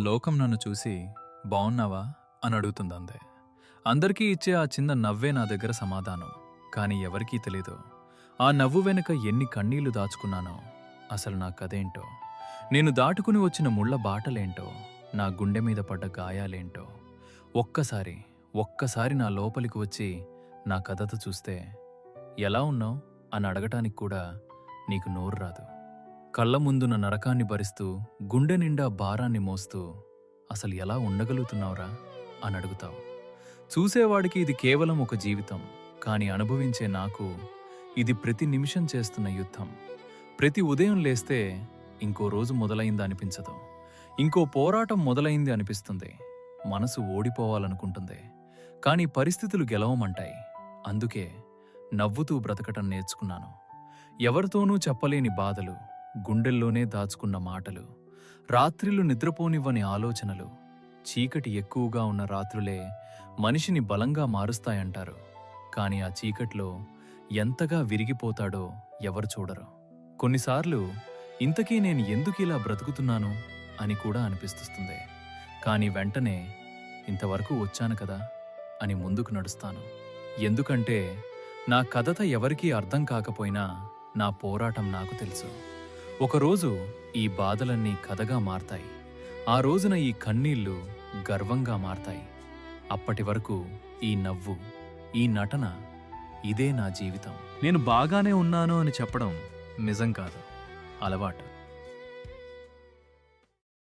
లోకం నన్ను చూసి బావున్నావా అని అడుగుతుందంతే. అందరికీ ఇచ్చే ఆ చిన్న నవ్వే నా దగ్గర సమాధానం. కానీ ఎవరికీ తెలీదు ఆ నవ్వు వెనుక ఎన్ని కన్నీళ్లు దాచుకున్నానో, అసలు నా కథేంటో, నేను దాటుకుని వచ్చిన ముళ్ళ బాటలేంటో, నా గుండె మీద పడ్డ గాయాలేంటో. ఒక్కసారి నా లోపలికి వచ్చి నా కథతో చూస్తే ఎలా ఉన్నావు అని అడగటానికి కూడా నీకు నోరు రాదు. కళ్ళ ముందున నరకాన్ని భరిస్తూ గుండె నిండా భారాన్ని మోస్తూ అసలు ఎలా ఉండగలుగుతున్నావురా అని అడుగుతావు. చూసేవాడికి ఇది కేవలం ఒక జీవితం, కానీ అనుభవించే నాకు ఇది ప్రతి నిమిషం చేస్తున్న యుద్ధం. ప్రతి ఉదయం లేస్తే ఇంకో రోజు మొదలైంది అనిపించదు, ఇంకో పోరాటం మొదలైంది అనిపిస్తుంది. మనసు ఓడిపోవాలనుకుంటుంది, కానీ పరిస్థితులు గెలవమంటాయి. అందుకే నవ్వుతూ బ్రతకటం నేర్చుకున్నాను. ఎవరితోనూ చెప్పలేని బాధలు, గుండెల్లోనే దాచుకున్న మాటలు, రాత్రిళ్ళు నిద్రపోనివ్వని ఆలోచనలు. చీకటి ఎక్కువగా ఉన్న రాత్రులే మనిషిని బలంగా మారుస్తాయంటారు, కానీ ఆ చీకట్లో ఎంతగా విరిగిపోతాడో ఎవరు చూడరు. కొన్నిసార్లు ఇంతకీ నేను ఎందుకిలా బ్రతుకుతున్నాను అని కూడా అనిపిస్తుంది. కానీ వెంటనే ఇంతవరకు వచ్చాను కదా అని ముందుకు నడుస్తాను. ఎందుకంటే నా కథత ఎవరికీ అర్థం కాకపోయినా నా పోరాటం నాకు తెలుసు. ఒకరోజు ఈ బాధలన్నీ కథగా మారతాయి. ఆ రోజున ఈ కన్నీళ్లు గర్వంగా మారతాయి. అప్పటి వరకు ఈ నవ్వు, ఈ నటన, ఇదే నా జీవితం. నేను బాగానే ఉన్నాను అని చెప్పడం నిజం కాదు, అలవాటు.